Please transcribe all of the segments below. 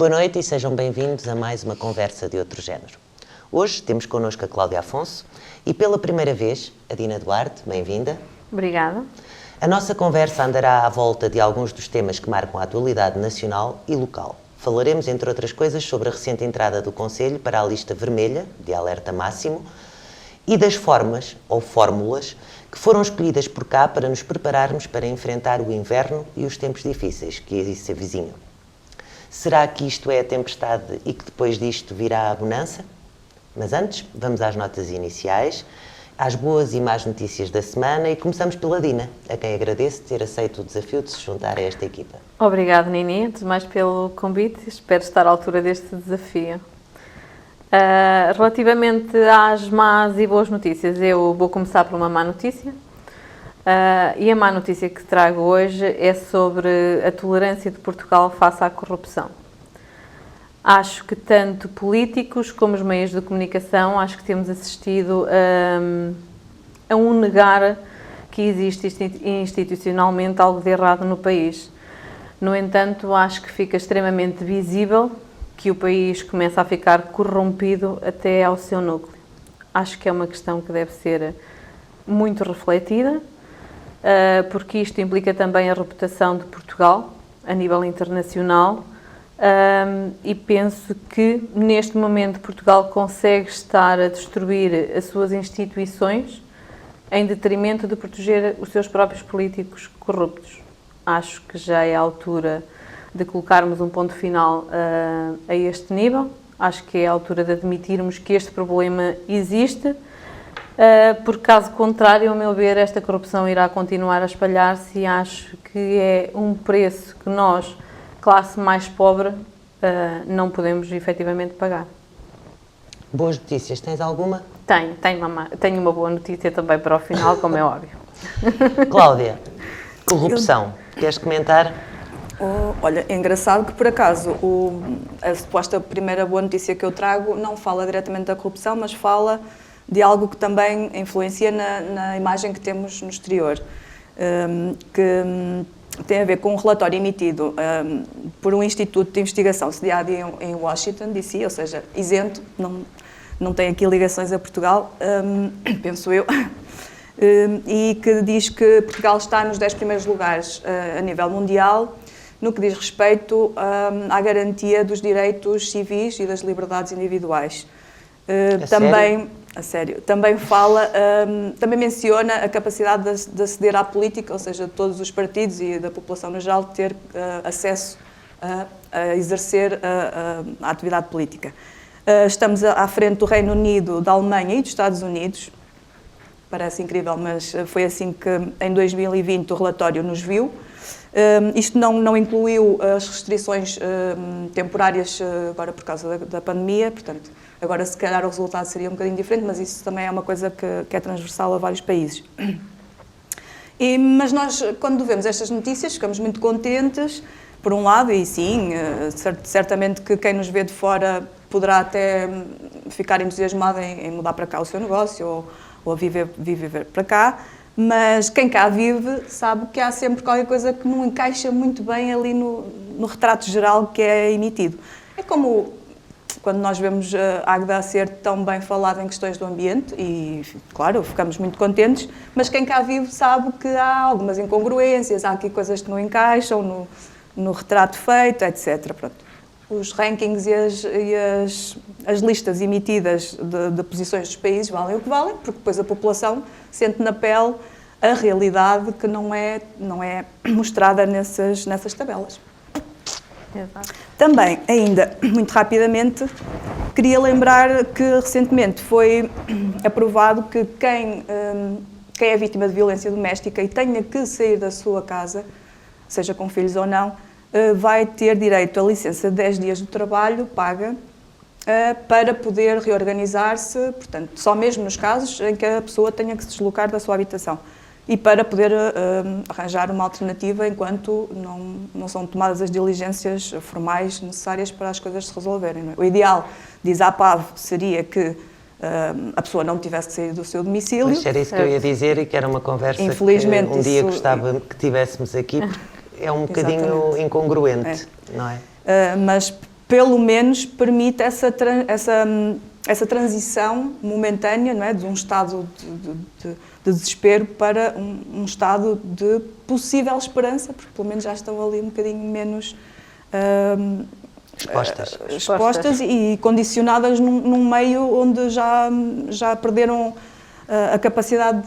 Boa noite e sejam bem-vindos a mais uma conversa de outro género. Hoje temos connosco a Cláudia Afonso e pela primeira vez a Dina Duarte, bem-vinda. Obrigada. A nossa conversa andará à volta de alguns dos temas que marcam a atualidade nacional e local. Falaremos, entre outras coisas, sobre a recente entrada do Conselho para a lista vermelha, de alerta máximo, e das formas ou fórmulas que foram escolhidas por cá para nos prepararmos para enfrentar o inverno e os tempos difíceis que aí se avizinham. Será que isto é a tempestade e que depois disto virá a bonança? Mas antes, vamos às notas iniciais, às boas e más notícias da semana e começamos pela Dina, a quem agradeço ter aceito o desafio de se juntar a esta equipa. Obrigada, Nini, antes de mais pelo convite, espero estar à altura deste desafio. Relativamente às más e boas notícias, eu vou começar por uma má notícia. E a má notícia que trago hoje é sobre a tolerância de Portugal face à corrupção. Acho que tanto políticos como os meios de comunicação, acho que temos assistido a um negar que existe institucionalmente algo de errado no país. No entanto, acho que fica extremamente visível que o país começa a ficar corrompido até ao seu núcleo. Acho que é uma questão que deve ser muito refletida, porque isto implica também a reputação de Portugal a nível internacional. E penso que neste momento Portugal consegue estar a destruir as suas instituições em detrimento de proteger os seus próprios políticos corruptos. Acho que já é a altura de colocarmos um ponto final a este nível. Acho que é a altura de admitirmos que este problema existe, porque caso contrário, ao meu ver, esta corrupção irá continuar a espalhar-se e acho que é um preço que nós, classe mais pobre, não podemos efetivamente pagar. Boas notícias, tens alguma? Tenho uma boa notícia também para o final, como é óbvio. Cláudia, corrupção, queres comentar? Olha, é engraçado que por acaso a suposta primeira boa notícia que eu trago não fala diretamente da corrupção, mas fala de algo que também influencia na imagem que temos no exterior, que tem a ver com um relatório emitido por um instituto de investigação sediado em Washington, D.C., ou seja, isento, não tem aqui ligações a Portugal, penso eu, e que diz que Portugal está nos 10 primeiros lugares a nível mundial no que diz respeito à garantia dos direitos civis e das liberdades individuais. Também fala, também menciona a capacidade de aceder à política, ou seja, de todos os partidos e da população no geral ter acesso a exercer a atividade política. Estamos à frente do Reino Unido, da Alemanha e dos Estados Unidos. Parece incrível, mas foi assim que em 2020 o relatório nos viu. Isto não incluiu as restrições temporárias agora por causa da pandemia, portanto, agora se calhar o resultado seria um bocadinho diferente, mas isso também é uma coisa que é transversal a vários países. Mas nós, quando vemos estas notícias, ficamos muito contentes, por um lado, e sim, certamente que quem nos vê de fora poderá até ficar entusiasmado em mudar para cá o seu negócio ou viver para cá, mas quem cá vive sabe que há sempre qualquer coisa que não encaixa muito bem ali no retrato geral que é emitido. É como quando nós vemos a Águeda a ser tão bem falada em questões do ambiente e, claro, ficamos muito contentes, mas quem cá vive sabe que há algumas incongruências, há aqui coisas que não encaixam no retrato feito, etc. Pronto. Os rankings e as listas emitidas de posições dos países valem o que valem, porque depois a população sente na pele a realidade que não é mostrada nessas tabelas. Exato. Também, ainda, muito rapidamente, queria lembrar que recentemente foi aprovado que quem é vítima de violência doméstica e tenha que sair da sua casa, seja com filhos ou não, vai ter direito a licença de 10 dias de trabalho paga para poder reorganizar-se, portanto, só mesmo nos casos em que a pessoa tenha que se deslocar da sua habitação e para poder arranjar uma alternativa enquanto não são tomadas as diligências formais necessárias para as coisas se resolverem. Não é? O ideal, diz a APAV, seria que a pessoa não tivesse que sair do seu domicílio. Mas era isso que eu ia dizer e que era uma conversa Infelizmente, que um dia gostava que tivéssemos aqui, porque é um bocadinho incongruente, não é? Mas pelo menos permite essa transição momentânea, não é? De um estado de desespero para um estado de possível esperança, porque pelo menos já estão ali um bocadinho menos expostas e condicionadas num meio onde já perderam a capacidade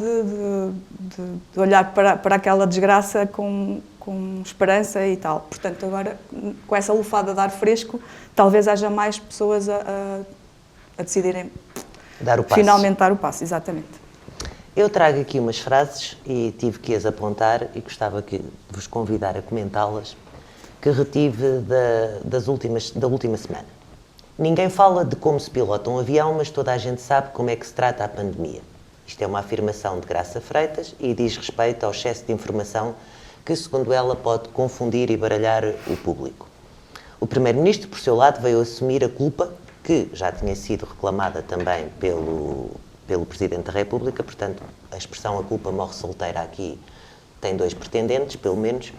de olhar para aquela desgraça com esperança e tal. Portanto, agora, com essa lufada de ar fresco, talvez haja mais pessoas a decidirem dar o passo. Finalmente dar o passo, exatamente. Eu trago aqui umas frases e tive que as apontar e gostava de vos convidar a comentá-las, que retive da última semana. Ninguém fala de como se pilota um avião, mas toda a gente sabe como é que se trata a pandemia. Isto é uma afirmação de Graça Freitas e diz respeito ao excesso de informação que, segundo ela, pode confundir e baralhar o público. O Primeiro-Ministro, por seu lado, veio assumir a culpa, que já tinha sido reclamada também pelo Presidente da República, portanto, a expressão "a culpa morre solteira" aqui tem dois pretendentes, pelo menos.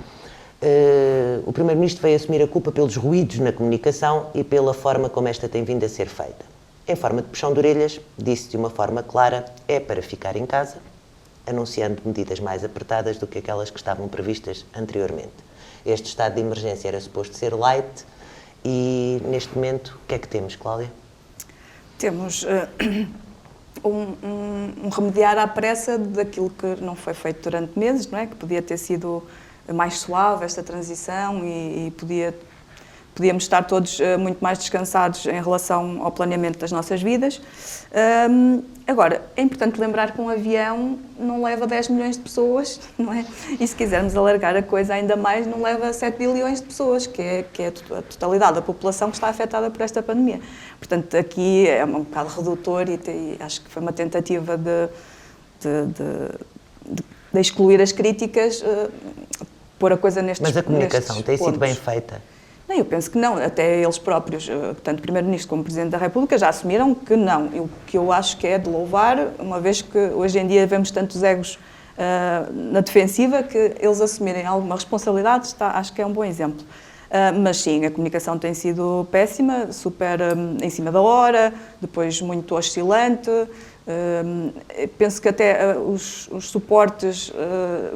O Primeiro-Ministro veio assumir a culpa pelos ruídos na comunicação e pela forma como esta tem vindo a ser feita. Em forma de puxão de orelhas, disse de uma forma clara: é para ficar em casa, anunciando medidas mais apertadas do que aquelas que estavam previstas anteriormente. Este estado de emergência era suposto ser light e, neste momento, o que é que temos, Cláudia? Temos um remediar à pressa daquilo que não foi feito durante meses, não é? Que podia ter sido mais suave esta transição e podíamos estar todos muito mais descansados em relação ao planeamento das nossas vidas. Agora, é importante lembrar que um avião não leva 10 milhões de pessoas, não é? E se quisermos alargar a coisa ainda mais, não leva 7 bilhões de pessoas, que é a totalidade da população que está afetada por esta pandemia. Portanto, aqui é um bocado redutor e acho que foi uma tentativa de excluir as críticas, pôr a coisa nestes pontos. Mas a comunicação tem sido bem feita? Não, eu penso que não. Até eles próprios, tanto o Primeiro-Ministro como o Presidente da República, já assumiram que não. O que eu acho que é de louvar, uma vez que hoje em dia vemos tantos egos na defensiva, que eles assumirem alguma responsabilidade, acho que é um bom exemplo. Mas sim, a comunicação tem sido péssima, super em cima da hora, depois muito oscilante. Penso que até os suportes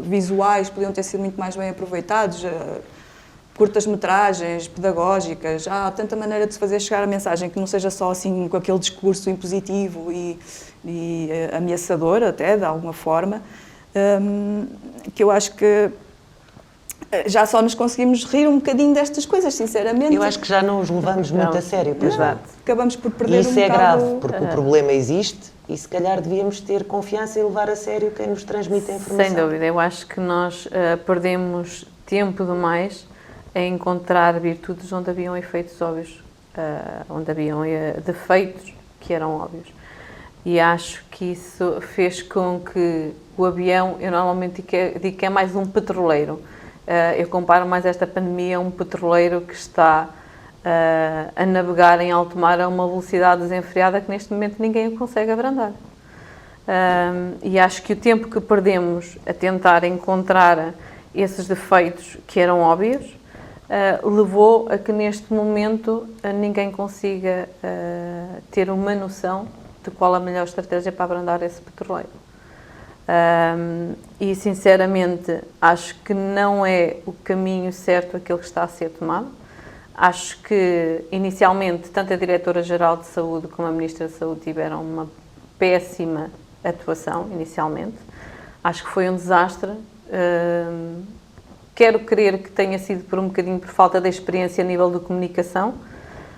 visuais podiam ter sido muito mais bem aproveitados, curtas-metragens pedagógicas. Há tanta maneira de se fazer chegar a mensagem que não seja só assim com aquele discurso impositivo e ameaçador até, de alguma forma, que eu acho que já só nos conseguimos rir um bocadinho destas coisas, sinceramente. Eu acho que já não os levamos muito a sério, pois não. Acabamos por perder isso é grave, porque o problema existe e se calhar devíamos ter confiança e levar a sério quem nos transmite a informação. Sem dúvida, eu acho que nós perdemos tempo demais a encontrar virtudes onde haviam efeitos óbvios, onde haviam defeitos que eram óbvios. E acho que isso fez com que o avião, eu normalmente digo que é mais um petroleiro. Eu comparo mais esta pandemia a um petroleiro que está a navegar em alto mar a uma velocidade desenfreada que neste momento ninguém o consegue abrandar. E acho que o tempo que perdemos a tentar encontrar esses defeitos que eram óbvios levou a que neste momento ninguém consiga ter uma noção de qual a melhor estratégia para abrandar esse petroleiro. E sinceramente acho que não é o caminho certo aquele que está a ser tomado. Acho que inicialmente tanto a Diretora-Geral de Saúde como a Ministra da Saúde tiveram uma péssima atuação inicialmente. Acho que foi um desastre. Quero crer que tenha sido por um bocadinho por falta de experiência a nível de comunicação,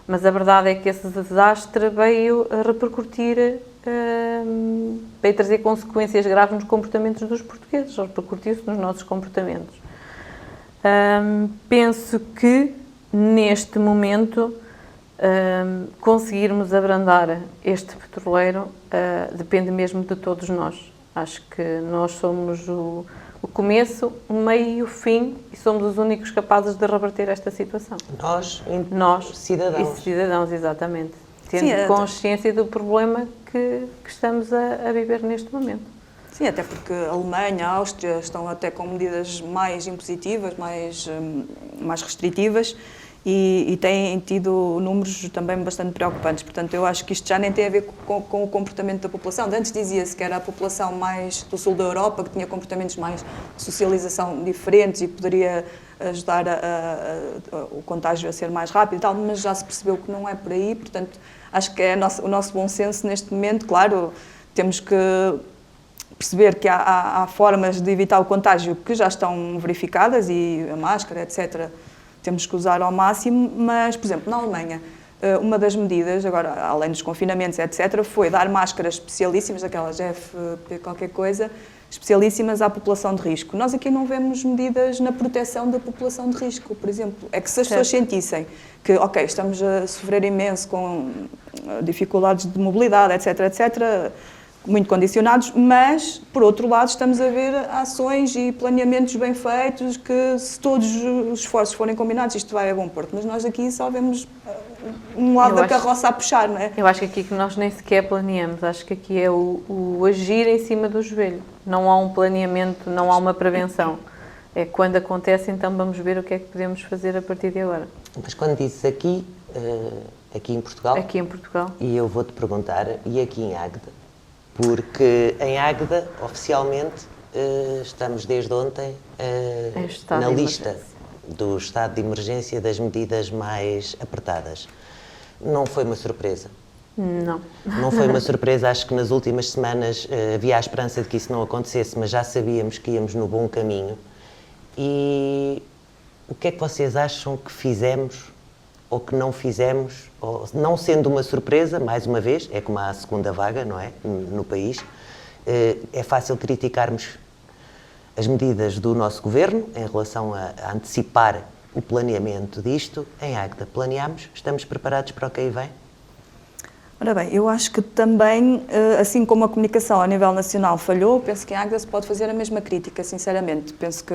mas a verdade é que esse desastre veio a repercutir, veio trazer consequências graves nos comportamentos dos portugueses, repercutiu-se nos nossos comportamentos. Penso que, neste momento, conseguirmos abrandar este petroleiro depende mesmo de todos nós. Acho que nós somos o começo, o meio e o fim e somos os únicos capazes de reverter esta situação. Nós cidadãos. E cidadãos, exatamente. Tendo consciência do problema que estamos a viver neste momento. Sim, até porque a Alemanha, a Áustria estão até com medidas mais impositivas, mais restritivas e têm tido números também bastante preocupantes. Portanto, eu acho que isto já nem tem a ver com o comportamento da população. Antes dizia-se que era a população mais do sul da Europa, que tinha comportamentos mais de socialização diferentes e poderia ajudar o contágio a ser mais rápido e tal, mas já se percebeu que não é por aí. Portanto, acho que é o nosso bom senso neste momento. Claro, temos que perceber que há formas de evitar o contágio que já estão verificadas e a máscara, etc., temos que usar ao máximo, mas, por exemplo, na Alemanha, uma das medidas, agora, além dos confinamentos, etc., foi dar máscaras especialíssimas, aquelas FP qualquer coisa, especialíssimas à população de risco. Nós aqui não vemos medidas na proteção da população de risco, por exemplo. É que se as pessoas sentissem que, ok, estamos a sofrer imenso com dificuldades de mobilidade, etc., etc., muito condicionados, mas, por outro lado, estamos a ver ações e planeamentos bem feitos que, se todos os esforços forem combinados, isto vai a bom porto. Mas nós aqui só vemos um lado da carroça a puxar, não é? Eu acho que aqui que nós nem sequer planeamos, acho que aqui é o agir em cima do joelho. Não há um planeamento, não há uma prevenção. É quando acontece, então vamos ver o que é que podemos fazer a partir de agora. Mas quando dizes aqui, aqui em Portugal? Aqui em Portugal. E eu vou-te perguntar, e aqui em Águeda? Porque em Águeda, oficialmente, estamos desde ontem na lista do estado de emergência das medidas mais apertadas. Não foi uma surpresa? Não. Não foi uma surpresa, acho que nas últimas semanas havia a esperança de que isso não acontecesse, mas já sabíamos que íamos no bom caminho. E o que é que vocês acham que fizemos ou que não fizemos, ou, não sendo uma surpresa, mais uma vez, é como a segunda vaga, não é, no país, é fácil criticarmos as medidas do nosso governo em relação a antecipar o planeamento disto. Em Águeda, planeamos? Estamos preparados para o que aí vem? Ora bem, eu acho que também, assim como a comunicação a nível nacional falhou, penso que em Águeda se pode fazer a mesma crítica, sinceramente. Penso que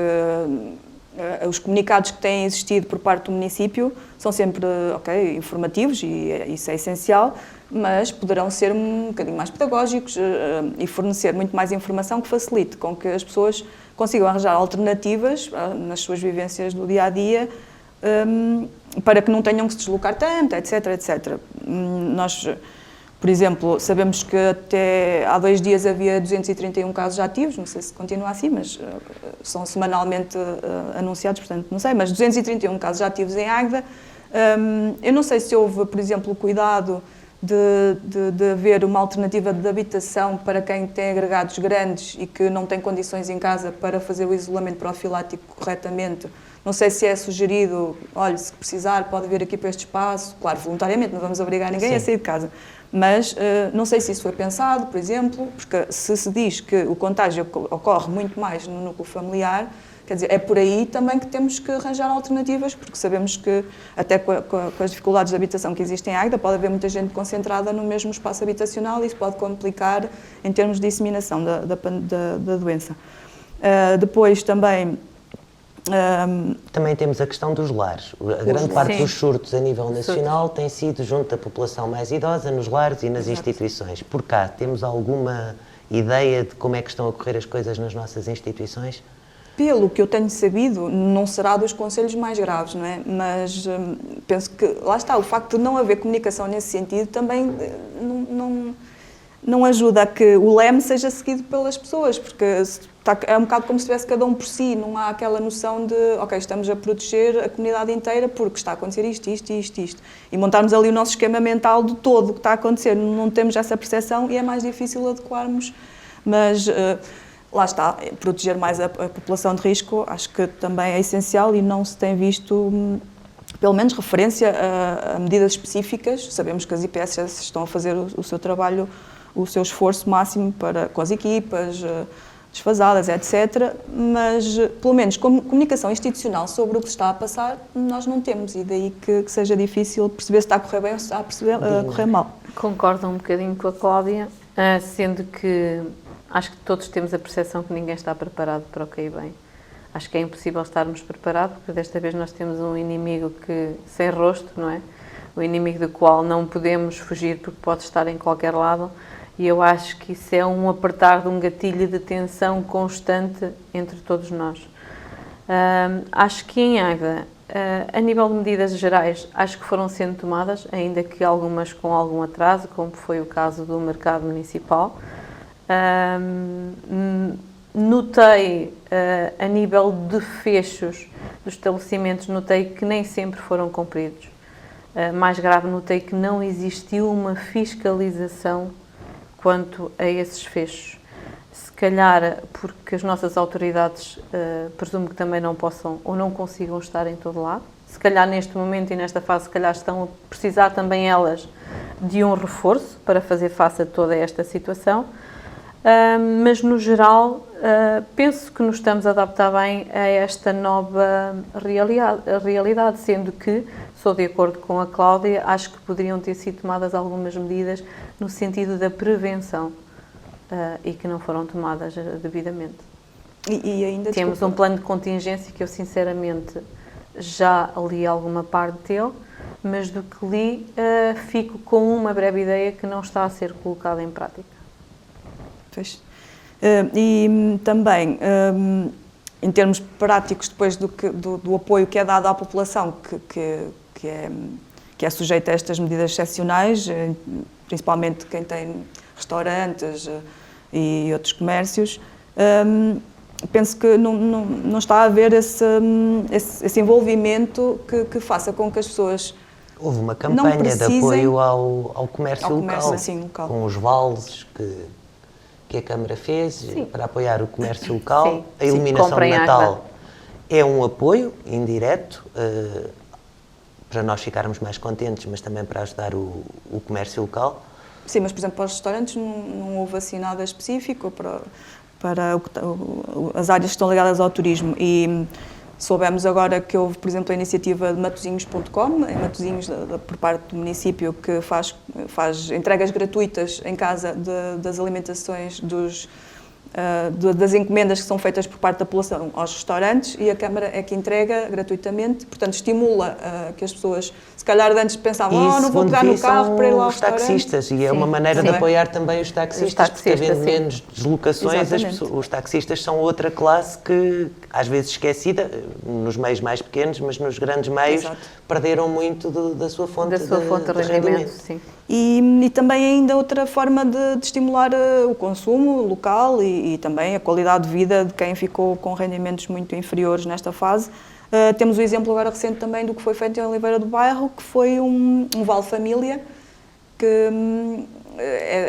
os comunicados que têm existido por parte do município são sempre, informativos e isso é essencial, mas poderão ser um bocadinho mais pedagógicos e fornecer muito mais informação que facilite com que as pessoas consigam arranjar alternativas nas suas vivências do dia-a-dia para que não tenham que se deslocar tanto, etc, etc. Nós, por exemplo, sabemos que até há 2 dias havia 231 casos ativos, não sei se continua assim, mas são semanalmente anunciados, portanto não sei, mas 231 casos ativos em Águeda. Eu não sei se houve, por exemplo, o cuidado de haver uma alternativa de habitação para quem tem agregados grandes e que não tem condições em casa para fazer o isolamento profilático corretamente. Não sei se é sugerido, olha, se precisar pode vir aqui para este espaço, claro, voluntariamente, não vamos obrigar ninguém a sair de casa. Mas não sei se isso foi pensado, por exemplo, porque se diz que o contágio ocorre muito mais no núcleo familiar, quer dizer, é por aí também que temos que arranjar alternativas, porque sabemos que até com as dificuldades de habitação que existem em Águeda, pode haver muita gente concentrada no mesmo espaço habitacional e isso pode complicar em termos de disseminação da doença. Depois também... Também temos a questão dos lares. A grande parte dos surtos a nível nacional tem sido junto da população mais idosa, nos lares e nas instituições. Por cá, temos alguma ideia de como é que estão a correr as coisas nas nossas instituições? Pelo que eu tenho sabido, não será dos conselhos mais graves, não é? Mas penso que, lá está, o facto de não haver comunicação nesse sentido também não ajuda a que o leme seja seguido pelas pessoas, porque é um bocado como se estivesse cada um por si, não há aquela noção de, ok, estamos a proteger a comunidade inteira porque está a acontecer isto. E montarmos ali o nosso esquema mental de todo o que está a acontecer. Não temos essa percepção e é mais difícil adequarmos. Mas lá está, proteger mais a população de risco acho que também é essencial e não se tem visto, pelo menos, referência a medidas específicas. Sabemos que as IPSS estão a fazer o seu trabalho, o seu esforço máximo com as equipas desfasadas, etc. Mas, pelo menos, comunicação institucional sobre o que se está a passar, nós não temos. E daí que seja difícil perceber se está a correr bem ou se está a correr mal. Concordo um bocadinho com a Cláudia, sendo que acho que todos temos a percepção que ninguém está preparado para o que aí vem. Acho que é impossível estarmos preparados, porque desta vez nós temos um inimigo sem rosto, não é? O inimigo do qual não podemos fugir porque pode estar em qualquer lado. E eu acho que isso é um apertar de um gatilho de tensão constante entre todos nós. Acho que em Águeda A nível de medidas gerais, acho que foram sendo tomadas, ainda que algumas com algum atraso, como foi o caso do mercado municipal. Notei, a nível de fechos dos estabelecimentos, notei que nem sempre foram cumpridos. Mais grave, notei que não existiu uma fiscalização quanto a esses fechos. Se calhar porque as nossas autoridades, presumo que também não possam ou não consigam estar em todo lado. Se calhar neste momento e nesta fase, se calhar estão a precisar também elas de um reforço para fazer face a toda esta situação. Mas no geral, penso que nos estamos a adaptar bem a esta nova realidade, sendo que, sou de acordo com a Cláudia, acho que poderiam ter sido tomadas algumas medidas no sentido da prevenção e que não foram tomadas devidamente. E ainda, temos um plano de contingência que eu sinceramente já li alguma parte dele, mas do que li fico com uma breve ideia que não está a ser colocada em prática. E também, em termos práticos, depois do apoio que é dado à população que é sujeita a estas medidas excepcionais, principalmente quem tem restaurantes e outros comércios, penso que não está a haver esse envolvimento que faça com que as pessoas. Houve uma campanha de apoio ao comércio local, local, com os vales que a Câmara fez. Sim. Para apoiar o comércio local. Sim. A iluminação de Natal é um apoio indireto para nós ficarmos mais contentes, mas também para ajudar o comércio local. Sim, mas por exemplo para os restaurantes não houve assim nada específico para as áreas que estão ligadas ao turismo. E soubemos agora que houve, por exemplo, a iniciativa de Matosinhos.com, em Matosinhos, por parte do município, que faz entregas gratuitas em casa das alimentações, das encomendas que são feitas por parte da população aos restaurantes, e a Câmara é que entrega gratuitamente, portanto estimula que as pessoas, se calhar antes pensavam, não vou pegar no carro para ir lá ao restaurante. Os taxistas, e é uma maneira de apoiar também os taxistas, porque havendo menos deslocações, os taxistas são outra classe que, às vezes esquecida, nos meios mais pequenos, mas nos grandes meios, perderam muito da sua fonte de rendimento. Sim. E também ainda outra forma de estimular o consumo local e também a qualidade de vida de quem ficou com rendimentos muito inferiores nesta fase. Temos o exemplo agora recente também do que foi feito em Oliveira do Bairro, que foi um vale família, que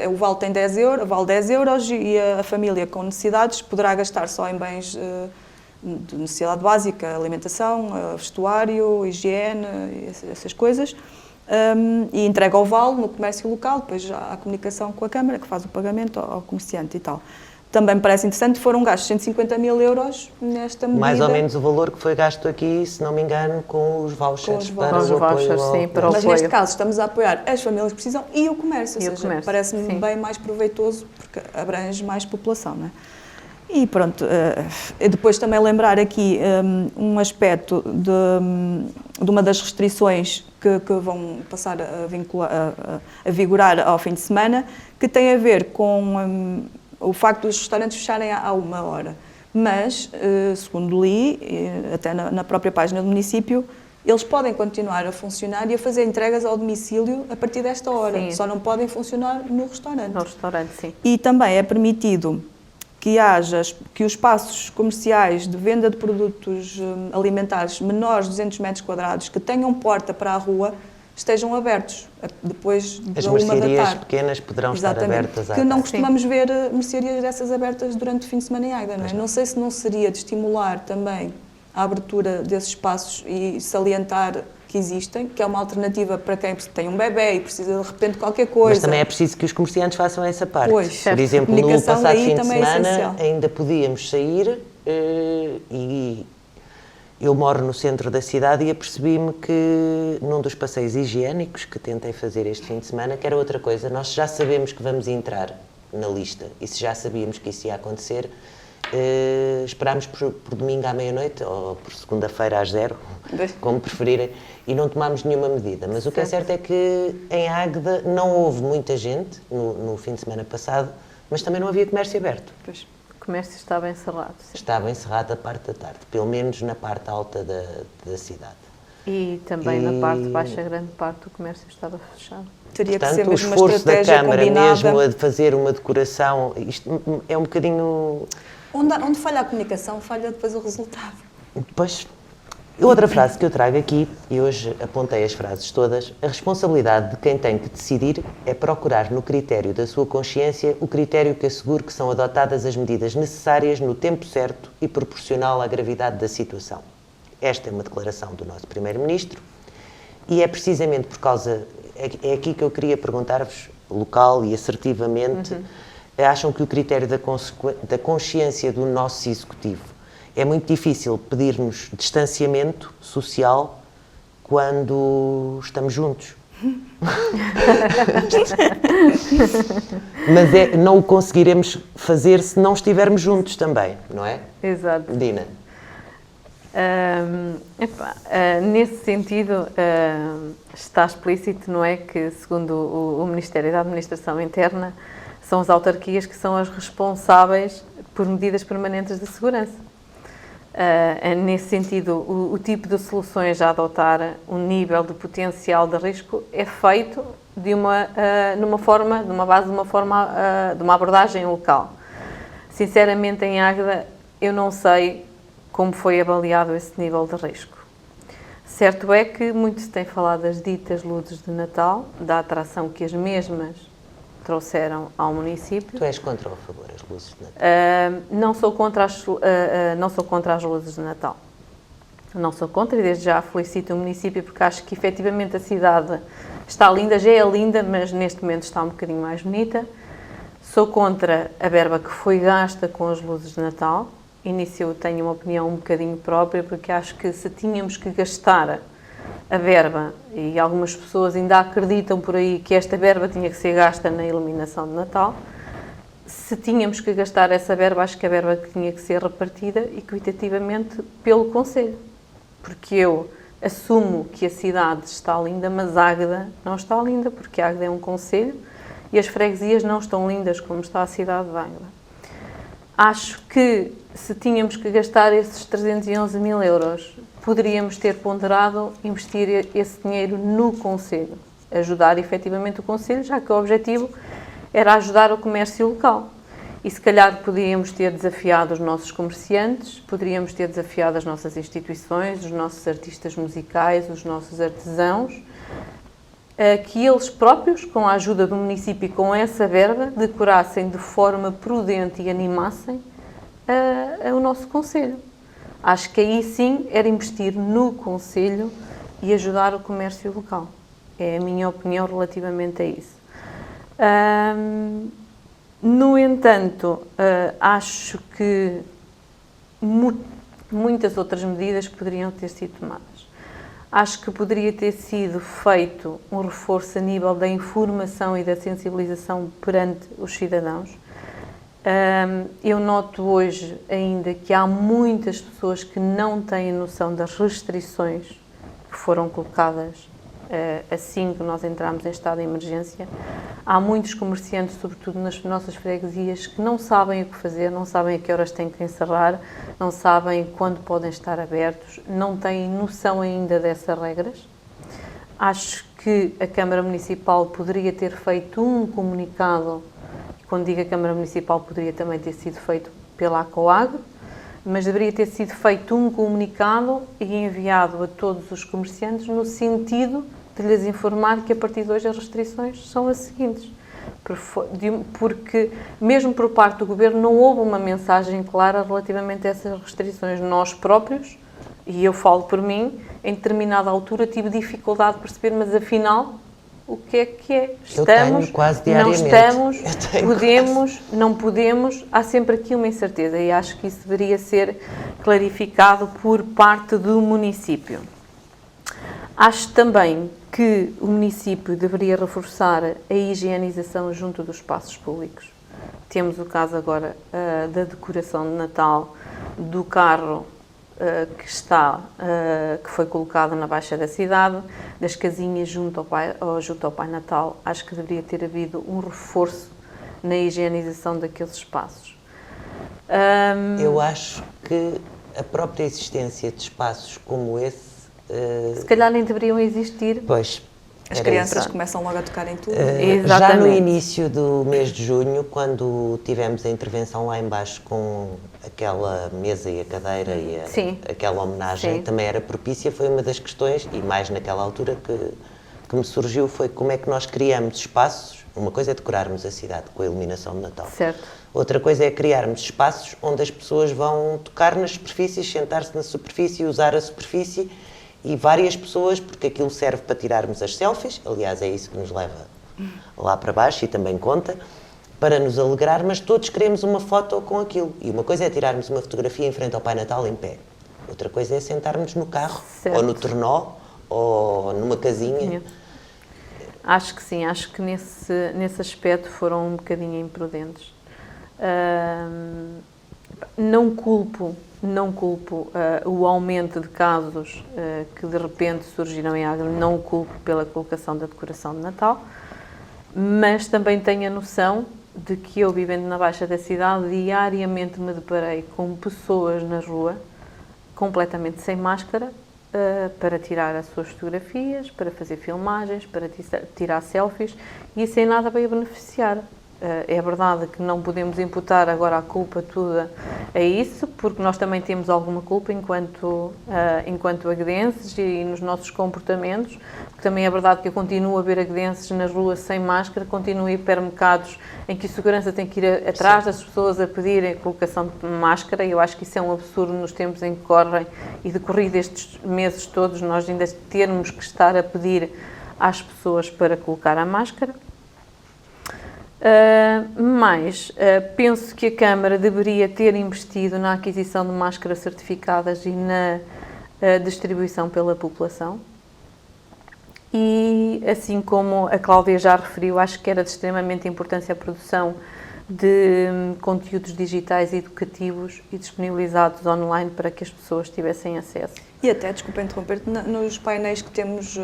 o vale tem 10 euros, vale 10 euros e a família com necessidades poderá gastar só em bens de necessidade básica, alimentação, vestuário, higiene, essas coisas. E entrega ao vale no comércio local, depois já há a comunicação com a Câmara, que faz o pagamento ao comerciante e tal. Também me parece interessante, foram gastos 150 mil euros nesta medida. Mais ou menos o valor que foi gasto aqui, se não me engano, com os vouchers. Para o apoio. Mas neste caso estamos a apoiar as famílias que precisam e o comércio, ou seja, parece-me bem mais proveitoso, porque abrange mais população, não é? E pronto, depois também lembrar aqui um aspecto de uma das restrições que vão passar a vigorar ao fim de semana, que tem a ver com o facto dos restaurantes fecharem à 1h. Mas, segundo li, até na própria página do município, eles podem continuar a funcionar e a fazer entregas ao domicílio a partir desta hora. Sim. Só não podem funcionar no restaurante. No restaurante, sim. E também é permitido que os espaços comerciais de venda de produtos alimentares menores de 200 metros quadrados, que tenham porta para a rua, estejam abertos depois da 1 da tarde. As mercearias pequenas poderão estar abertas à tarde. Que não costumamos ver mercearias dessas abertas durante o fim de semana em Águeda, não é? Não sei se não seria de estimular também a abertura desses espaços e salientar que existem, que é uma alternativa para quem tem um bebê e precisa de repente qualquer coisa. Mas também é preciso que os comerciantes façam essa parte. Pois, por exemplo, no passado fim de semana ainda podíamos sair e eu moro no centro da cidade e apercebi-me que num dos passeios higiênicos que tentei fazer este fim de semana, que era outra coisa, nós já sabemos que vamos entrar na lista e se já sabíamos que isso ia acontecer, esperámos por domingo à meia-noite ou por segunda-feira às 0, como preferirem, e não tomámos nenhuma medida. Mas o que é certo é que em Águeda não houve muita gente no fim de semana passado, mas também não havia comércio aberto. Pois, o comércio estava encerrado. Sim. Estava encerrado a parte da tarde, pelo menos na parte alta da cidade. E também na parte baixa, grande parte do comércio estava fechado. Teria Portanto, que ser o mesmo uma esforço da estratégia Câmara combinada. mesmo a fazer uma decoração, isto é um bocadinho... Onde falha a comunicação, falha depois o resultado. Pois, outra frase que eu trago aqui, e hoje apontei as frases todas, a responsabilidade de quem tem que decidir é procurar no critério da sua consciência o critério que assegure que são adotadas as medidas necessárias no tempo certo e proporcional à gravidade da situação. Esta é uma declaração do nosso Primeiro-Ministro e é precisamente por causa... É aqui que eu queria perguntar-vos, local e assertivamente, acham que o critério da consciência do nosso Executivo é muito difícil pedir-nos distanciamento social quando estamos juntos? Mas não o conseguiremos fazer se não estivermos juntos também, não é? Exato. Dina? Nesse sentido, está explícito, não é, que segundo o Ministério da Administração Interna, são as autarquias que são as responsáveis por medidas permanentes de segurança. Nesse sentido, o tipo de soluções a adotar, o nível de potencial de risco é feito de uma abordagem local. Sinceramente, em Águeda, eu não sei como foi avaliado esse nível de risco. Certo é que muito se tem falado das ditas luzes de Natal, da atração que as mesmas trouxeram ao município. Tu és contra ou a favor as luzes de Natal? Não sou contra as luzes de Natal. Não sou contra e desde já felicito o município porque acho que efetivamente a cidade está linda, já é linda, mas neste momento está um bocadinho mais bonita. Sou contra a verba que foi gasta com as luzes de Natal. E nisso eu tenho uma opinião um bocadinho própria, porque acho que se tínhamos que gastar a verba, e algumas pessoas ainda acreditam por aí que esta verba tinha que ser gasta na iluminação de Natal, se tínhamos que gastar essa verba, acho que a verba tinha que ser repartida equitativamente pelo Conselho. Porque eu assumo que a cidade está linda, mas Águeda não está linda, porque Águeda é um concelho e as freguesias não estão lindas como está a cidade de Águeda. Acho que se tínhamos que gastar esses 311 mil euros, poderíamos ter ponderado investir esse dinheiro no Conselho, ajudar efetivamente o Conselho, já que o objetivo era ajudar o comércio local. E se calhar poderíamos ter desafiado os nossos comerciantes, poderíamos ter desafiado as nossas instituições, os nossos artistas musicais, os nossos artesãos, que eles próprios, com a ajuda do município e com essa verba, decorassem de forma prudente e animassem o nosso Conselho. Acho que aí sim era investir no Conselho e ajudar o comércio local. É a minha opinião relativamente a isso. No entanto, acho que muitas outras medidas poderiam ter sido tomadas. Acho que poderia ter sido feito um reforço a nível da informação e da sensibilização perante os cidadãos. Eu noto hoje ainda que há muitas pessoas que não têm noção das restrições que foram colocadas assim que nós entramos em estado de emergência. Há muitos comerciantes, sobretudo nas nossas freguesias, que não sabem o que fazer, não sabem a que horas têm que encerrar, não sabem quando podem estar abertos, não têm noção ainda dessas regras. Acho que a Câmara Municipal poderia ter feito um comunicado, quando digo a Câmara Municipal poderia também ter sido feito pela ACOAG, mas deveria ter sido feito um comunicado e enviado a todos os comerciantes no sentido de lhes informar que a partir de hoje as restrições são as seguintes. Porque mesmo por parte do Governo não houve uma mensagem clara relativamente a essas restrições. Nós próprios, e eu falo por mim, em determinada altura tive dificuldade de perceber, mas afinal, o que é? Estamos, quase não diariamente. estamos, podemos, não podemos, há sempre aqui uma incerteza e acho que isso deveria ser clarificado por parte do município. Acho também que o município deveria reforçar a higienização junto dos espaços públicos. Temos o caso agora da decoração de Natal, do carro que foi colocado na Baixa da cidade, das casinhas junto ao Pai Natal. Acho que deveria ter havido um reforço na higienização daqueles espaços. Eu acho que a própria existência de espaços como esse Se calhar nem deveriam existir. Pois. As crianças começam logo a tocar em tudo. Já no início do mês de junho, quando tivemos a intervenção lá embaixo com aquela mesa e a cadeira e aquela homenagem, também era propícia, foi uma das questões, e mais naquela altura que me surgiu, foi como é que nós criamos espaços. Uma coisa é decorarmos a cidade com a iluminação de Natal. Certo. Outra coisa é criarmos espaços onde as pessoas vão tocar nas superfícies, sentar-se na superfície, usar a superfície, e várias pessoas, porque aquilo serve para tirarmos as selfies, aliás é isso que nos leva lá para baixo e também conta, para nos alegrar, mas todos queremos uma foto com aquilo. E uma coisa é tirarmos uma fotografia em frente ao Pai Natal em pé. Outra coisa é sentarmos no carro, ou no tornó, ou numa casinha. Acho que sim, acho que nesse aspecto foram um bocadinho imprudentes. Não culpo o aumento de casos que de repente surgiram em Águeda, não o culpo pela colocação da decoração de Natal, mas também tenho a noção de que eu, vivendo na Baixa da cidade, diariamente me deparei com pessoas na rua, completamente sem máscara, para tirar as suas fotografias, para fazer filmagens, para tirar selfies, e sem nada veio beneficiar. É verdade que não podemos imputar agora a culpa toda a isso, porque nós também temos alguma culpa enquanto aguedenses e nos nossos comportamentos, porque também é verdade que eu continuo a ver aguedenses na rua sem máscara, continuo a ir para hipermercados em que a segurança tem que ir atrás das pessoas a pedirem a colocação de máscara, e eu acho que isso é um absurdo nos tempos em que correm, e decorrido estes meses todos nós ainda termos que estar a pedir às pessoas para colocar a máscara. Mas penso que a Câmara deveria ter investido na aquisição de máscaras certificadas e na distribuição pela população. E, assim como a Cláudia já referiu, acho que era de extremamente importância a produção de conteúdos digitais e educativos e disponibilizados online para que as pessoas tivessem acesso. E até, desculpa interromper-te, nos painéis que temos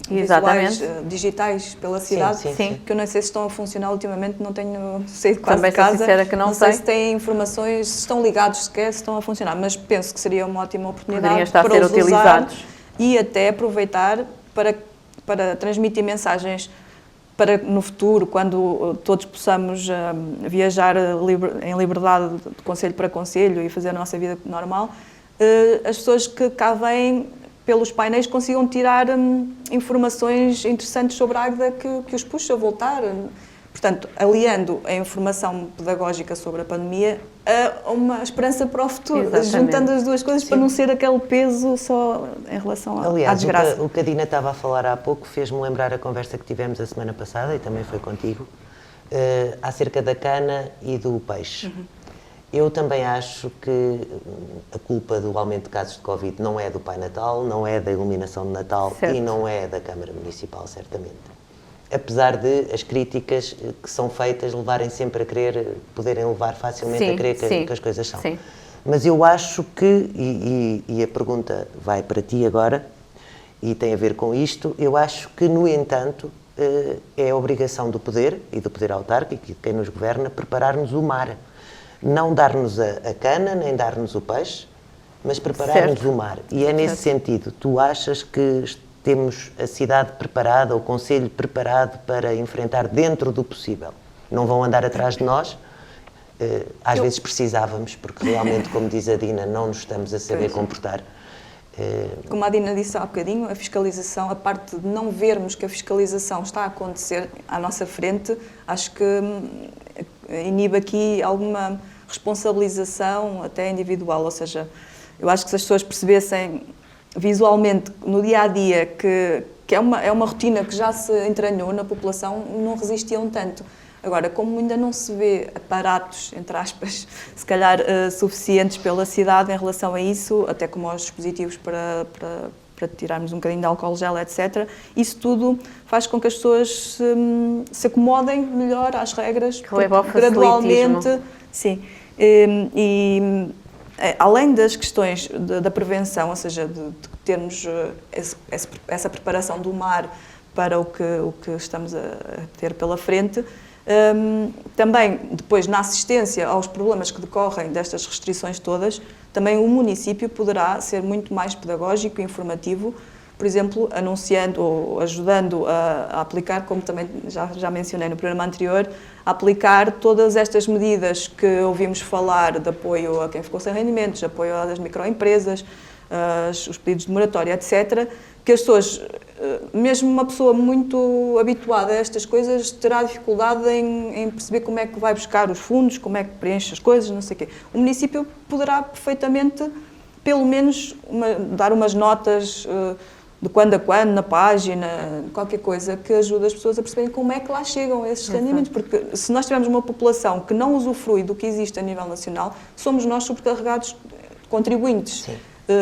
visuais, digitais pela cidade, que eu não sei se estão a funcionar ultimamente, não tenho saído quase de casa, sincera que não sei se têm informações, se estão ligados sequer, se estão a funcionar, mas penso que seria uma ótima oportunidade para os utilizados usar e até aproveitar para transmitir mensagens para no futuro, quando todos possamos viajar em liberdade de concelho para concelho e fazer a nossa vida normal, as pessoas que cá vêm pelos painéis consigam tirar informações interessantes sobre a Águeda que os puxa a voltar. Portanto, aliando a informação pedagógica sobre a pandemia a uma esperança para o futuro, juntando as duas coisas para não ser aquele peso só em relação à desgraça. Aliás, o que a Dina estava a falar há pouco fez-me lembrar a conversa que tivemos a semana passada, e também foi contigo, acerca da cana e do peixe. Eu também acho que a culpa do aumento de casos de Covid não é do Pai Natal, não é da iluminação de Natal e não é da Câmara Municipal, certamente. Apesar de as críticas que são feitas levarem sempre a querer, poderem levar facilmente a crer que as coisas são. Sim. Mas eu acho que, e a pergunta vai para ti agora, e tem a ver com isto, eu acho que, no entanto, é a obrigação do poder, e do poder autárquico, e de quem nos governa, preparar-nos o mar. Não dar-nos a cana, nem dar-nos o peixe, mas preparar-nos o mar. E é nesse sentido, tu achas que temos a cidade preparada, o concelho preparado para enfrentar dentro do possível? Não vão andar atrás de nós? Às vezes precisávamos, porque realmente, como diz a Dina, não nos estamos a saber comportar. Como a Dina disse há bocadinho, a fiscalização, a parte de não vermos que a fiscalização está a acontecer à nossa frente, acho que inibe aqui alguma responsabilização até individual, ou seja, eu acho que se as pessoas percebessem visualmente, no dia-a-dia, que é uma rotina que já se entranhou na população, não resistiam tanto. Agora, como ainda não se vê aparatos, entre aspas, se calhar suficientes pela cidade em relação a isso, até como aos dispositivos para tirarmos um bocadinho de álcool gel, etc., isso tudo faz com que as pessoas se acomodem melhor às regras, que leva ao gradualmente. Sim. Além das questões da prevenção, ou seja, de termos essa preparação do mar para o que estamos a ter pela frente, Também, depois, na assistência aos problemas que decorrem destas restrições todas, também o município poderá ser muito mais pedagógico e informativo, por exemplo, anunciando ou ajudando a aplicar, como também já mencionei no programa anterior, a aplicar todas estas medidas que ouvimos falar de apoio a quem ficou sem rendimentos, apoio às microempresas, os pedidos de moratória, etc., que as pessoas, mesmo uma pessoa muito habituada a estas coisas, terá dificuldade em perceber como é que vai buscar os fundos, como é que preenche as coisas, não sei o quê. O município poderá perfeitamente, pelo menos, dar umas notas de quando a quando, na página, qualquer coisa que ajude as pessoas a perceberem como é que lá chegam esses rendimentos. Porque se nós tivermos uma população que não usufrui do que existe a nível nacional, somos nós sobrecarregados, contribuintes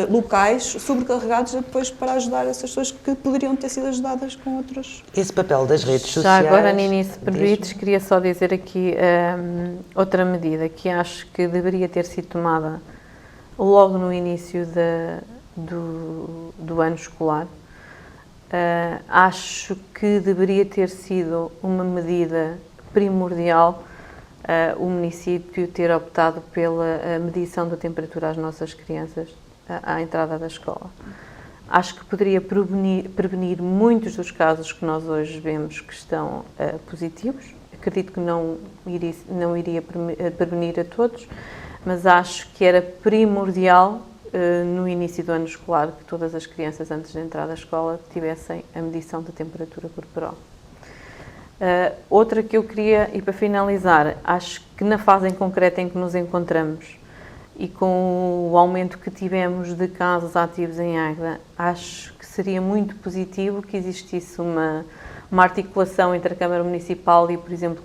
locais, sobrecarregados depois para ajudar essas pessoas que poderiam ter sido ajudadas com outros. Esse papel das redes Já sociais... agora, Nini, se permites, queria só dizer aqui outra medida que acho que deveria ter sido tomada logo no início do ano escolar. Acho que deveria ter sido uma medida primordial o município ter optado pela medição da temperatura às nossas crianças à entrada da escola. Acho que poderia prevenir muitos dos casos que nós hoje vemos que estão positivos. Acredito que não iria prevenir a todos, mas acho que era primordial no início do ano escolar que todas as crianças, antes de entrar na escola, tivessem a medição da temperatura corporal. Outra que eu queria, e para finalizar, acho que na fase em concreta em que nos encontramos e com o aumento que tivemos de casos ativos em Águeda, acho que seria muito positivo que existisse uma articulação entre a Câmara Municipal e, por exemplo,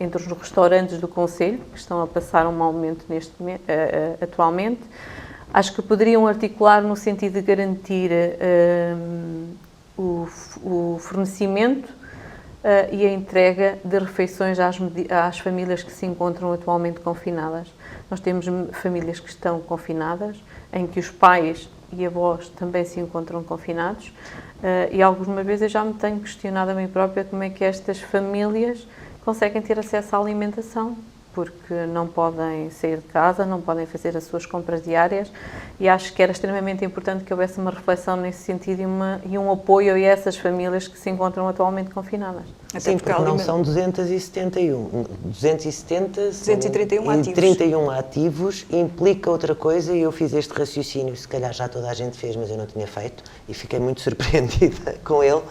entre os restaurantes do Concelho, que estão a passar um mau momento atualmente. Acho que poderiam articular no sentido de garantir o fornecimento e a entrega de refeições às famílias que se encontram atualmente confinadas. Nós temos famílias que estão confinadas, em que os pais e avós também se encontram confinados, e alguma vez eu já me tenho questionado a mim própria como é que estas famílias conseguem ter acesso à alimentação, porque não podem sair de casa, não podem fazer as suas compras diárias, e acho que era extremamente importante que houvesse uma reflexão nesse sentido e um apoio a essas famílias que se encontram atualmente confinadas. Sim, porque não são 231 ativos. 31 ativos, implica outra coisa, e eu fiz este raciocínio, se calhar já toda a gente fez, mas eu não tinha feito, e fiquei muito surpreendida com ele.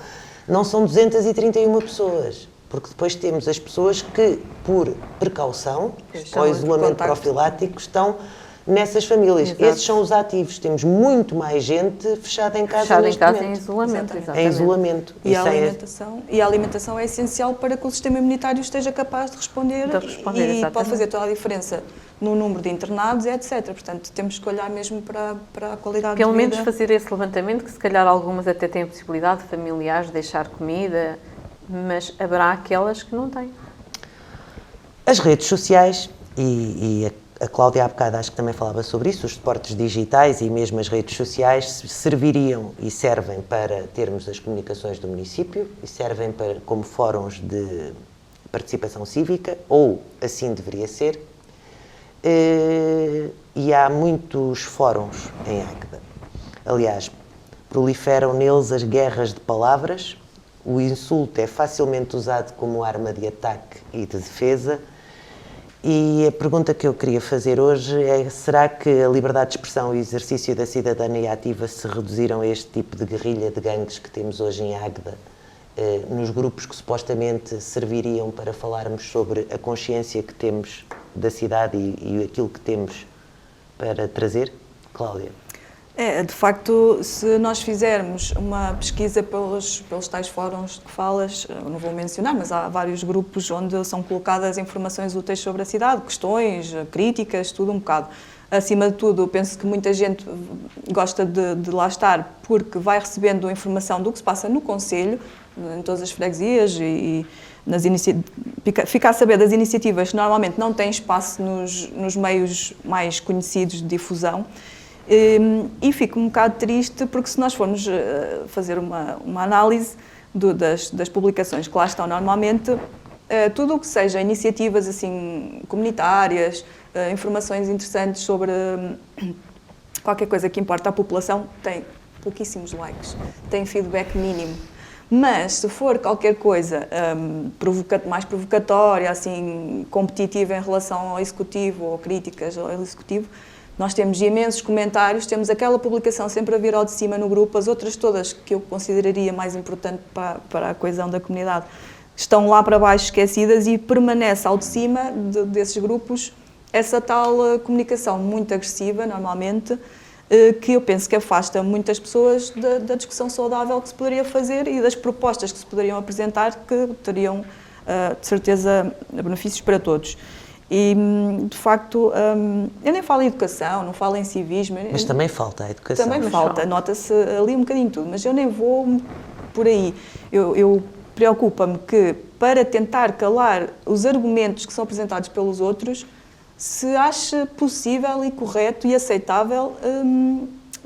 Não são 231 pessoas, porque depois temos as pessoas que, por precaução ou isolamento profilático, estão nessas famílias. Exato. Esses são os ativos. Temos muito mais gente fechada em casa neste momento. Em isolamento, exatamente. Em isolamento. E a alimentação é essencial para que o sistema imunitário esteja capaz de responder e pode fazer toda a diferença no número de internados, etc. Portanto, temos que olhar mesmo para a qualidade de vida. Pelo menos fazer esse levantamento, que se calhar algumas até têm a possibilidade, familiares, de deixar comida, mas haverá aquelas que não têm. As redes sociais, e a Cláudia há bocado acho que também falava sobre isso, os suportes digitais e mesmo as redes sociais serviriam e servem para termos as comunicações do município e servem como fóruns de participação cívica, ou assim deveria ser, e há muitos fóruns em Águeda. Aliás, proliferam neles as guerras de palavras, o insulto é facilmente usado como arma de ataque e de defesa. E a pergunta que eu queria fazer hoje é: será que a liberdade de expressão e o exercício da cidadania ativa se reduziram a este tipo de guerrilha de gangues que temos hoje em Águeda, nos grupos que supostamente serviriam para falarmos sobre a consciência que temos da cidade e aquilo que temos para trazer? Cláudia? De facto, se nós fizermos uma pesquisa pelos tais fóruns que falas, eu não vou mencionar, mas há vários grupos onde são colocadas informações úteis sobre a cidade, questões, críticas, tudo um bocado. Acima de tudo, penso que muita gente gosta de lá estar porque vai recebendo informação do que se passa no Concelho, em todas as freguesias, e fica a saber das iniciativas que normalmente não têm espaço nos meios mais conhecidos de difusão. E fico um bocado triste porque se nós formos fazer uma análise das publicações que lá estão normalmente, tudo o que seja iniciativas assim, comunitárias, informações interessantes sobre qualquer coisa que importa à população, tem pouquíssimos likes, tem feedback mínimo. Mas se for qualquer coisa mais provocatória, assim, competitiva em relação ao Executivo, ou críticas ao Executivo, nós temos imensos comentários, temos aquela publicação sempre a vir ao de cima no grupo, as outras todas que eu consideraria mais importante para a coesão da comunidade estão lá para baixo esquecidas e permanece ao de cima desses grupos essa tal comunicação muito agressiva, normalmente, que eu penso que afasta muitas pessoas da discussão saudável que se poderia fazer e das propostas que se poderiam apresentar que teriam, de certeza, benefícios para todos. E, de facto, eu nem falo em educação, não falo em civismo. Mas também falta a educação. Também falta, nota-se ali um bocadinho tudo, mas eu nem vou por aí. Eu preocupa-me que, para tentar calar os argumentos que são apresentados pelos outros, se acha possível e correto e aceitável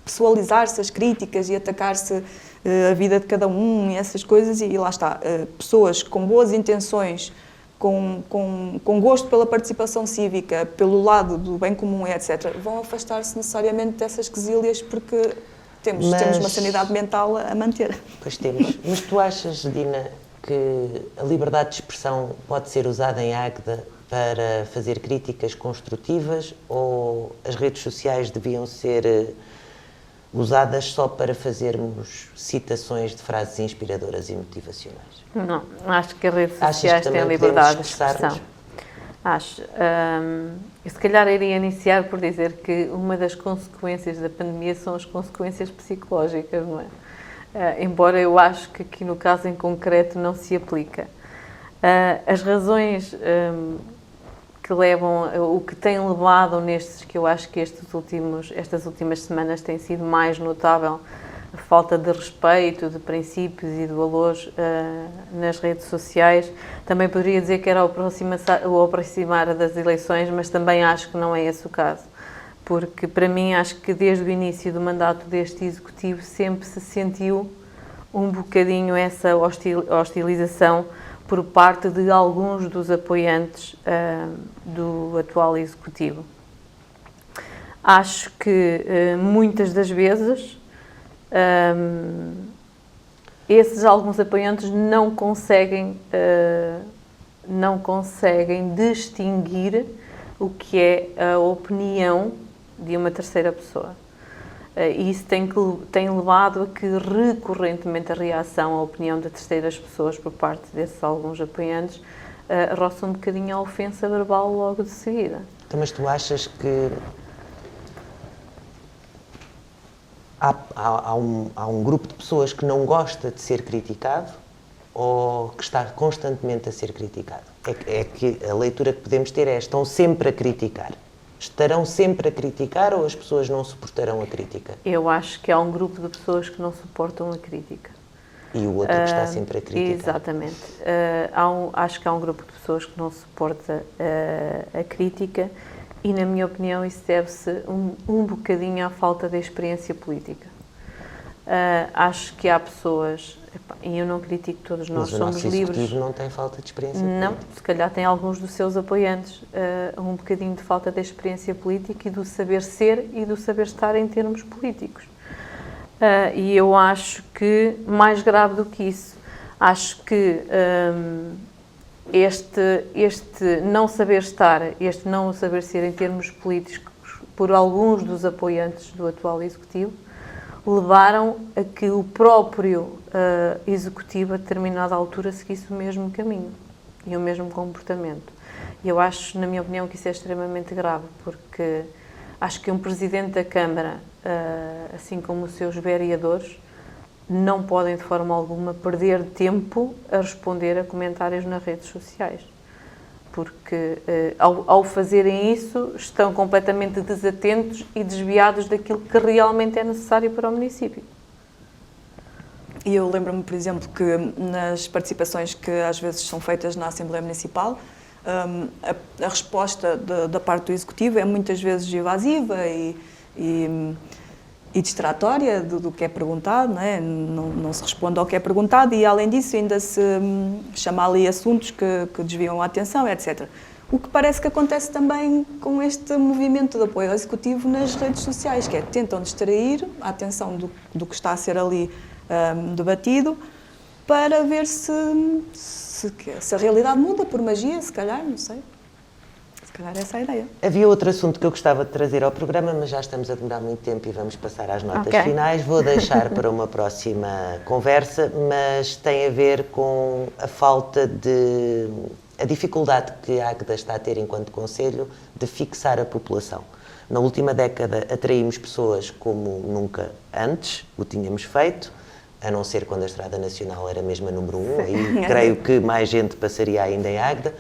pessoalizar-se as críticas e atacar-se a vida de cada um e essas coisas, e lá está, pessoas com boas intenções, com gosto pela participação cívica, pelo lado do bem comum, etc., vão afastar-se necessariamente dessas quesílias porque temos uma sanidade mental a manter. Pois temos. Mas tu achas, Dina, que a liberdade de expressão pode ser usada em Águeda para fazer críticas construtivas, ou as redes sociais deviam ser usadas só para fazermos citações de frases inspiradoras e motivacionais? Não, acho que as redes sociais têm liberdade de expressão. Acho. Eu se calhar iria iniciar por dizer que uma das consequências da pandemia são as consequências psicológicas, não é? Embora eu acho que aqui no caso em concreto não se aplica. As razões que levam, o que tem levado nestes, que eu acho que estas últimas semanas tem sido mais notável, a falta de respeito, de princípios e de valores nas redes sociais. Também poderia dizer que era o aproximar das eleições, mas também acho que não é esse o caso. Porque, para mim, acho que desde o início do mandato deste Executivo sempre se sentiu um bocadinho essa hostilização por parte de alguns dos apoiantes do atual Executivo. Acho que muitas das vezes esses alguns apoiantes não conseguem distinguir o que é a opinião de uma terceira pessoa. E isso tem levado a que recorrentemente a reação à opinião de terceiras pessoas por parte desses alguns apoiantes roça um bocadinho a ofensa verbal logo de seguida. Então, mas tu achas que há um grupo de pessoas que não gosta de ser criticado ou que está constantemente a ser criticado? É que a leitura que podemos ter é: estão sempre a criticar. Estarão sempre a criticar ou as pessoas não suportarão a crítica? Eu acho que há um grupo de pessoas que não suportam a crítica. E o outro que está sempre a criticar? Exatamente. Acho que há um grupo de pessoas que não suporta a crítica e, na minha opinião, isso deve-se um bocadinho à falta de experiência política. Acho que há pessoas, e eu não critico todos, nós somos livres. Mas o nosso Executivo não tem falta de experiência política? Não, se calhar tem alguns dos seus apoiantes um bocadinho de falta de experiência política e do saber ser e do saber estar em termos políticos. E eu acho que, mais grave do que isso, acho que este não saber estar, este não saber ser em termos políticos por alguns dos apoiantes do atual Executivo, levaram a que o próprio Executivo, a determinada altura, seguisse o mesmo caminho e o mesmo comportamento. E eu acho, na minha opinião, que isso é extremamente grave, porque acho que um Presidente da Câmara, assim como os seus vereadores, não podem de forma alguma perder tempo a responder a comentários nas redes sociais. Porque ao fazerem isso estão completamente desatentos e desviados daquilo que realmente é necessário para o município. E eu lembro-me, por exemplo, que nas participações que às vezes são feitas na Assembleia Municipal, a resposta da parte do Executivo é muitas vezes evasiva e e distratória do que é perguntado, não é? Não se responde ao que é perguntado e, além disso, ainda se chama ali assuntos que desviam a atenção, etc. O que parece que acontece também com este movimento de apoio ao Executivo nas redes sociais, que é tentam distrair a atenção do que está a ser ali debatido para ver se a realidade muda por magia, se calhar, não sei. Se calhar essa é a ideia. Havia outro assunto que eu gostava de trazer ao programa, mas já estamos a demorar muito tempo e vamos passar às notas finais. Vou deixar para uma próxima conversa, mas tem a ver com a falta de... a dificuldade que a Águeda está a ter enquanto Conselho de fixar a população. Na última década atraímos pessoas como nunca antes o tínhamos feito, a não ser quando a Estrada Nacional era mesmo a número 1, aí creio que mais gente passaria ainda em Águeda,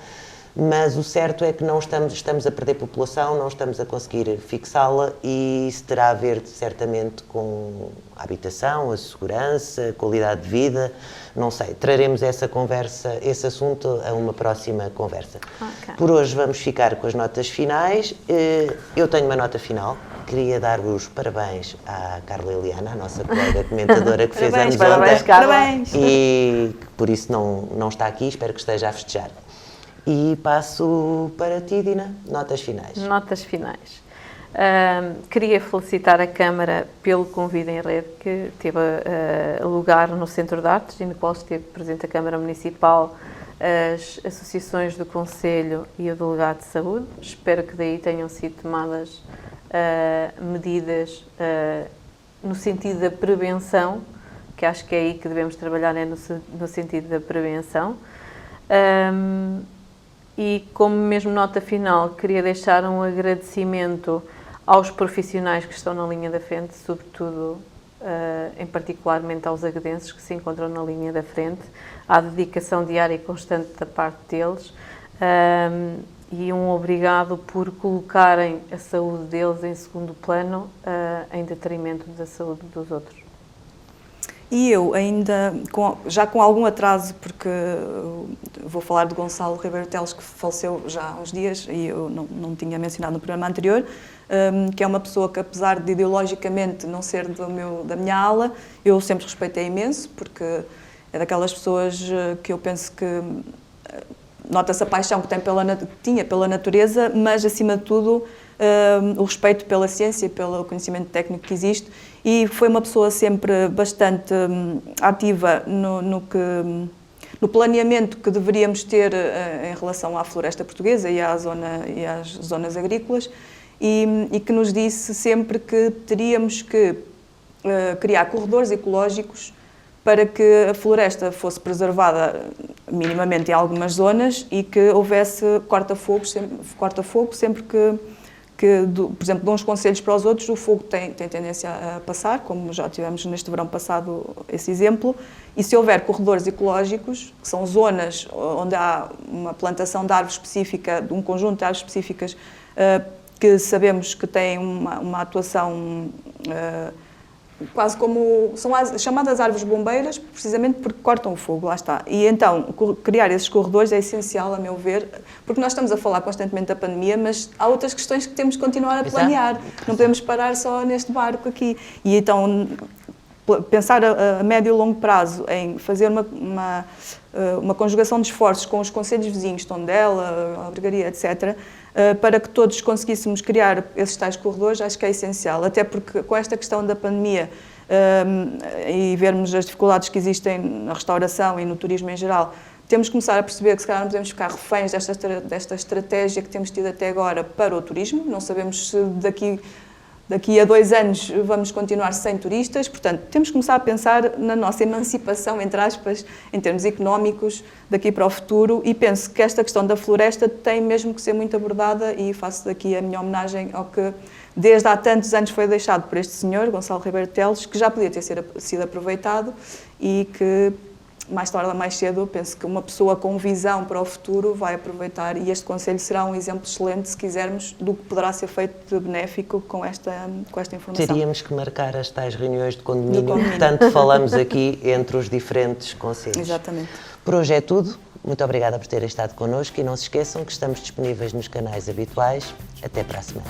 mas o certo é que não estamos a perder população, não estamos a conseguir fixá-la e isso terá a ver certamente com a habitação, a segurança, a qualidade de vida, não sei, traremos essa conversa, esse assunto a uma próxima conversa. Okay. Por hoje vamos ficar com as notas finais, eu tenho uma nota final, queria dar os parabéns à Carla Eliana, a nossa colega comentadora que fez anos ontem. Parabéns, Carla. E por isso não está aqui, espero que esteja a festejar. E passo para ti, Dina, notas finais. Notas finais. Queria felicitar a Câmara pelo convite em rede que teve lugar no Centro de Artes e no qual esteve presente a Câmara Municipal, as associações do Conselho e o Delegado de Saúde. Espero que daí tenham sido tomadas medidas no sentido da prevenção, que acho que é aí que devemos trabalhar, é no sentido da prevenção. E como mesmo nota final, queria deixar um agradecimento aos profissionais que estão na linha da frente, sobretudo, em particularmente aos aguedenses que se encontram na linha da frente, à dedicação diária e constante da parte deles, e um obrigado por colocarem a saúde deles em segundo plano, em detrimento da saúde dos outros. E eu ainda, já com algum atraso, porque vou falar de Gonçalo Ribeiro Teles, que faleceu já há uns dias, e eu não tinha mencionado no programa anterior, que é uma pessoa que, apesar de ideologicamente não ser da minha ala, eu sempre respeitei imenso, porque é daquelas pessoas que eu penso que nota-se a paixão que tinha pela natureza, mas, acima de tudo, o respeito pela ciência e pelo conhecimento técnico que existe, e foi uma pessoa sempre bastante ativa no planeamento que deveríamos ter em relação à floresta portuguesa e às zonas agrícolas, e que nos disse sempre que teríamos que criar corredores ecológicos para que a floresta fosse preservada minimamente em algumas zonas e que houvesse corta-fogo sempre que, por exemplo, de uns concelhos para os outros, o fogo tem tendência a passar, como já tivemos neste verão passado esse exemplo, e se houver corredores ecológicos, que são zonas onde há uma plantação de árvores específica, de um conjunto de árvores específicas, que sabemos que têm uma atuação quase como... são chamadas árvores bombeiras, precisamente porque cortam o fogo, lá está. E então, criar esses corredores é essencial, a meu ver, porque nós estamos a falar constantemente da pandemia, mas há outras questões que temos que continuar a planear. Não podemos parar só neste barco aqui. E então, pensar a médio e longo prazo em fazer uma conjugação de esforços com os concelhos vizinhos, Tondela, Albergaria, etc., para que todos conseguíssemos criar esses tais corredores, acho que é essencial. Até porque, com esta questão da pandemia e vermos as dificuldades que existem na restauração e no turismo em geral, temos que começar a perceber que, se calhar, não podemos ficar reféns desta estratégia que temos tido até agora para o turismo. Não sabemos se daqui a 2 anos vamos continuar sem turistas, portanto, temos que começar a pensar na nossa emancipação, entre aspas, em termos económicos, daqui para o futuro, e penso que esta questão da floresta tem mesmo que ser muito abordada, e faço daqui a minha homenagem ao que desde há tantos anos foi deixado por este senhor, Gonçalo Ribeiro Teles, que já podia ter sido aproveitado e que, mais tarde ou mais cedo, penso que uma pessoa com visão para o futuro vai aproveitar, e este Conselho será um exemplo excelente, se quisermos, do que poderá ser feito de benéfico com esta informação. Teríamos que marcar as tais reuniões de condomínio que tanto falamos aqui entre os diferentes conselhos. Exatamente. Por hoje é tudo. Muito obrigada por terem estado connosco e não se esqueçam que estamos disponíveis nos canais habituais. Até para a semana.